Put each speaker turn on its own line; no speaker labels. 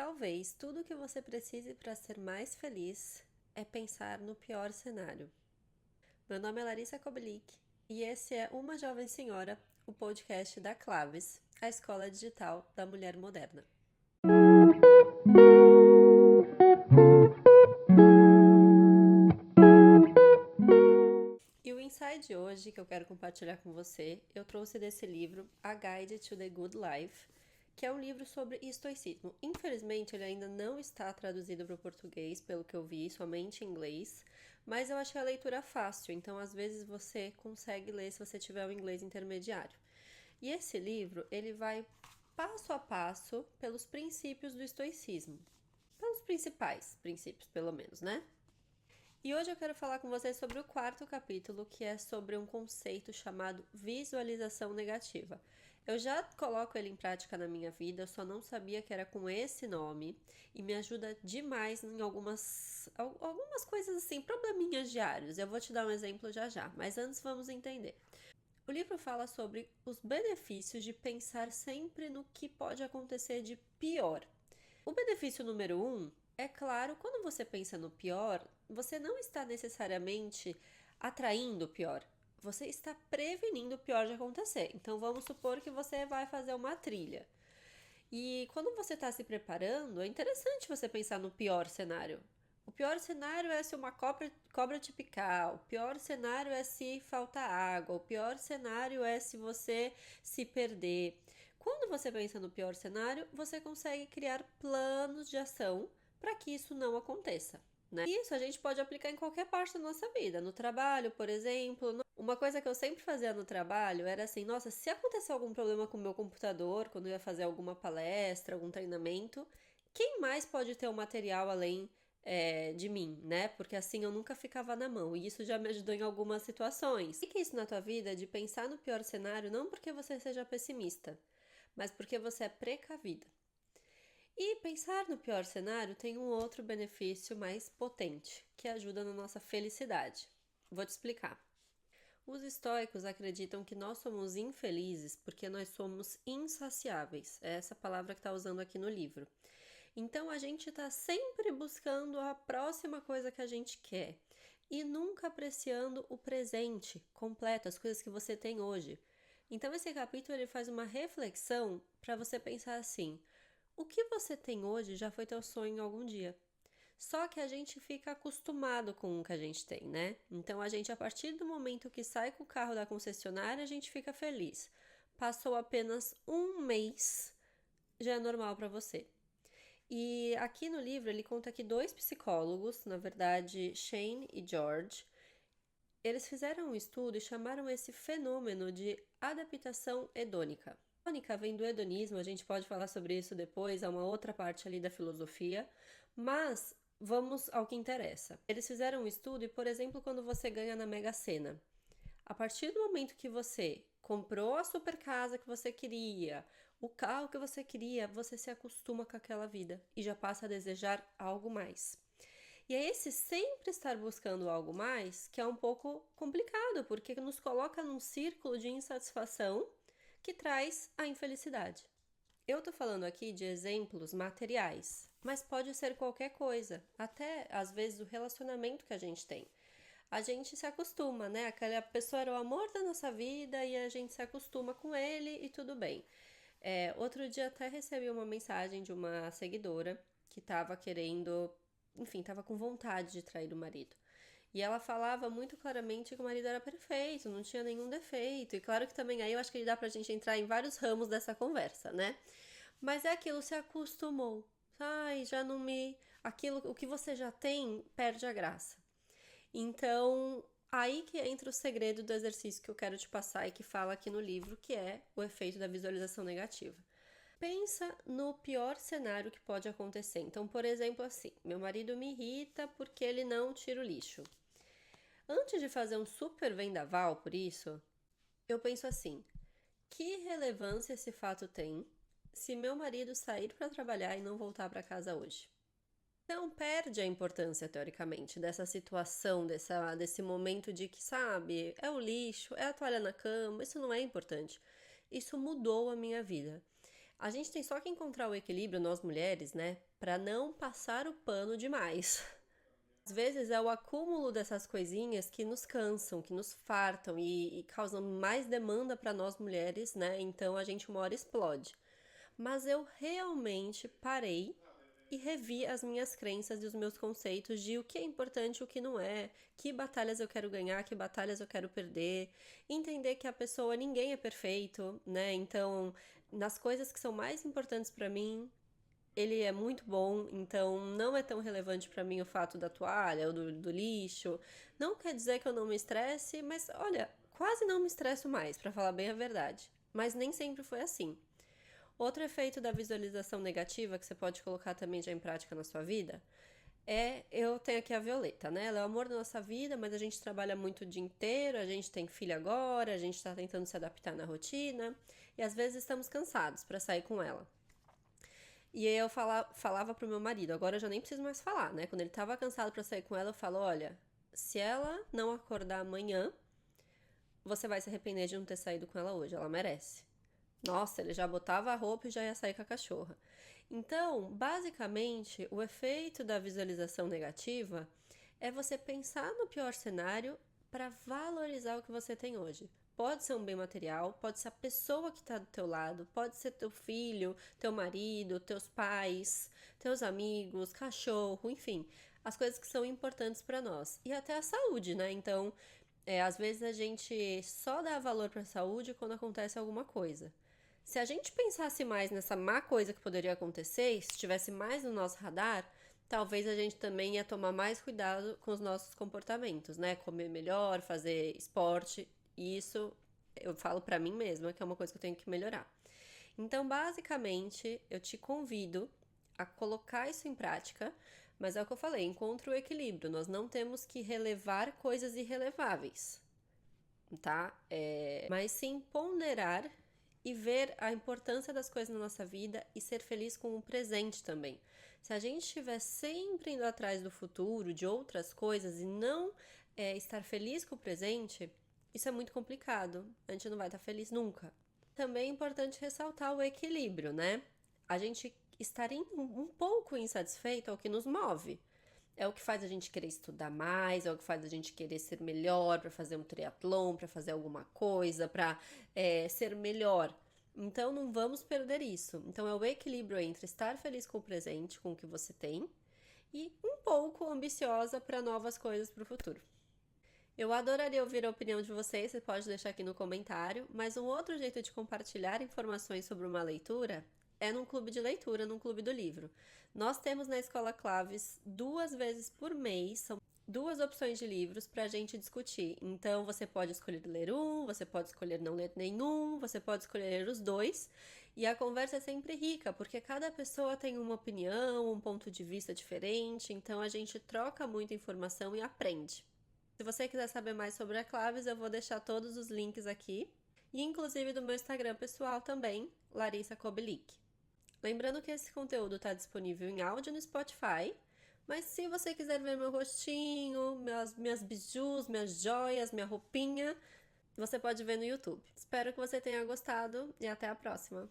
talvez tudo o que você precise para ser mais feliz é pensar no pior cenário. Meu nome é Larissa Kobelik e esse é Uma Jovem Senhora, o podcast da Claves, a escola digital da mulher moderna. E o insight de hoje que eu quero compartilhar com você, eu trouxe desse livro, A Guide to the Good Life, que é um livro sobre estoicismo. Infelizmente, ele ainda não está traduzido para o português, pelo que eu vi, somente em inglês, mas eu achei a leitura fácil, então às vezes você consegue ler se você tiver o inglês intermediário. E esse livro, ele vai passo a passo pelos princípios do estoicismo. Pelos principais princípios, pelo menos, né? E hoje eu quero falar com vocês sobre o quarto capítulo, que é sobre um conceito chamado visualização negativa. Eu já coloco ele em prática na minha vida, eu só não sabia que era com esse nome e me ajuda demais em algumas coisas assim, probleminhas diários. Eu vou te dar um exemplo já já, mas antes vamos entender. O livro fala sobre os benefícios de pensar sempre no que pode acontecer de pior. O benefício número 1 é claro, quando você pensa no pior, você não está necessariamente atraindo o pior. Você está prevenindo o pior de acontecer. Então vamos supor que você vai fazer uma trilha. E quando você está se preparando, é interessante você pensar no pior cenário. O pior cenário é se uma cobra te picar, o pior cenário é se faltar água, o pior cenário é se você se perder. Quando você pensa no pior cenário, você consegue criar planos de ação para que isso não aconteça, né? Isso a gente pode aplicar em qualquer parte da nossa vida, no trabalho, por exemplo. Uma coisa que eu sempre fazia no trabalho era assim, nossa, se acontecer algum problema com o meu computador, quando eu ia fazer alguma palestra, algum treinamento, quem mais pode ter o material além de mim, né? Porque assim eu nunca ficava na mão e isso já me ajudou em algumas situações. Fique isso na tua vida de pensar no pior cenário não porque você seja pessimista, mas porque você é precavida. E pensar no pior cenário tem um outro benefício mais potente, que ajuda na nossa felicidade. Vou te explicar. Os estoicos acreditam que nós somos infelizes porque nós somos insaciáveis. É essa palavra que está usando aqui no livro. Então a gente está sempre buscando a próxima coisa que a gente quer e nunca apreciando o presente completo, as coisas que você tem hoje. Então esse capítulo ele faz uma reflexão para você pensar assim: o que você tem hoje já foi teu sonho em algum dia. Só que a gente fica acostumado com o que a gente tem, né? Então a gente, a partir do momento que sai com o carro da concessionária, a gente fica feliz. Passou apenas um mês, já é normal para você. E aqui no livro ele conta que dois psicólogos, na verdade Shane e George, eles fizeram um estudo e chamaram esse fenômeno de adaptação hedônica. Hedônica vem do hedonismo, a gente pode falar sobre isso depois, é uma outra parte ali da filosofia, mas vamos ao que interessa. Eles fizeram um estudo e, por exemplo, quando você ganha na Mega Sena, a partir do momento que você comprou a super casa que você queria, o carro que você queria, você se acostuma com aquela vida e já passa a desejar algo mais. E é esse sempre estar buscando algo mais que é um pouco complicado, porque nos coloca num círculo de insatisfação que traz a infelicidade. Eu tô falando aqui de exemplos materiais, mas pode ser qualquer coisa, até às vezes o relacionamento que a gente tem. A gente se acostuma, né? Aquela pessoa era o amor da nossa vida e a gente se acostuma com ele e tudo bem. Outro dia até recebi uma mensagem de uma seguidora que estava querendo, enfim, estava com vontade de trair o marido. E ela falava muito claramente que o marido era perfeito, não tinha nenhum defeito. E claro que também aí eu acho que dá pra gente entrar em vários ramos dessa conversa, né? Mas é aquilo, se acostumou. Ai, já não me. Aquilo, o que você já tem, perde a graça. Então, aí que entra o segredo do exercício que eu quero te passar e que fala aqui no livro, que é o efeito da visualização negativa. Pensa no pior cenário que pode acontecer. Então, por exemplo, assim, meu marido me irrita porque ele não tira o lixo. Antes de fazer um super vendaval por isso, eu penso assim: que relevância esse fato tem se meu marido sair para trabalhar e não voltar para casa hoje? Então perde a importância, teoricamente, dessa situação, desse momento de que, sabe, é o lixo, é a toalha na cama, isso não é importante. Isso mudou a minha vida. A gente tem só que encontrar o equilíbrio, nós mulheres, né, para não passar o pano demais. Às vezes é o acúmulo dessas coisinhas que nos cansam, que nos fartam e causam mais demanda para nós mulheres, né? Então a gente uma hora explode. Mas eu realmente parei e revi as minhas crenças e os meus conceitos de o que é importante e o que não é, que batalhas eu quero ganhar, que batalhas eu quero perder, entender que a pessoa, ninguém é perfeito, né? Então, nas coisas que são mais importantes para mim, ele é muito bom, então não é tão relevante para mim o fato da toalha ou do lixo. Não quer dizer que eu não me estresse, mas olha, quase não me estresso mais, para falar bem a verdade. Mas nem sempre foi assim. Outro efeito da visualização negativa que você pode colocar também já em prática na sua vida eu tenho aqui a Violeta, né? Ela é o amor da nossa vida, mas a gente trabalha muito o dia inteiro, a gente tem filho agora, a gente tá tentando se adaptar na rotina e às vezes estamos cansados para sair com ela. E aí eu falava pro meu marido, agora eu já nem preciso mais falar, né? Quando ele tava cansado pra sair com ela, eu falo, olha, se ela não acordar amanhã, você vai se arrepender de não ter saído com ela hoje, ela merece. Nossa, ele já botava a roupa e já ia sair com a cachorra. Então, basicamente, o efeito da visualização negativa é você pensar no pior cenário para valorizar o que você tem hoje. Pode ser um bem material, pode ser a pessoa que está do teu lado, pode ser teu filho, teu marido, teus pais, teus amigos, cachorro, enfim, as coisas que são importantes para nós. E até a saúde, né? Então, às vezes a gente só dá valor para a saúde quando acontece alguma coisa. Se a gente pensasse mais nessa má coisa que poderia acontecer, e se estivesse mais no nosso radar, talvez a gente também ia tomar mais cuidado com os nossos comportamentos, né? Comer melhor, fazer esporte. E isso eu falo pra mim mesma que é uma coisa que eu tenho que melhorar. Então, basicamente, eu te convido a colocar isso em prática, mas é o que eu falei, encontre o equilíbrio. Nós não temos que relevar coisas irreleváveis, tá? Mas sim ponderar e ver a importância das coisas na nossa vida e ser feliz com o presente também. Se a gente estiver sempre indo atrás do futuro, de outras coisas e não estar feliz com o presente, isso é muito complicado. A gente não vai estar feliz nunca. Também é importante ressaltar o equilíbrio, né? A gente estar um pouco insatisfeito é o que nos move. É o que faz a gente querer estudar mais, é o que faz a gente querer ser melhor para fazer um triatlon, para fazer alguma coisa, para ser melhor. Então não vamos perder isso. Então é o equilíbrio entre estar feliz com o presente, com o que você tem, e um pouco ambiciosa para novas coisas para o futuro. Eu adoraria ouvir a opinião de vocês, você pode deixar aqui no comentário, mas um outro jeito de compartilhar informações sobre uma leitura é num clube de leitura, num clube do livro. Nós temos na Escola Claves 2 vezes por mês, são 2 opções de livros para a gente discutir. Então você pode escolher ler um, você pode escolher não ler nenhum, você pode escolher ler os dois. E a conversa é sempre rica, porque cada pessoa tem uma opinião, um ponto de vista diferente, então a gente troca muita informação e aprende. Se você quiser saber mais sobre a Claves, eu vou deixar todos os links aqui, e inclusive do meu Instagram pessoal também, Larissa Kobelik. Lembrando que esse conteúdo está disponível em áudio no Spotify, mas se você quiser ver meu rostinho, minhas bijus, minhas joias, minha roupinha, você pode ver no YouTube. Espero que você tenha gostado e até a próxima!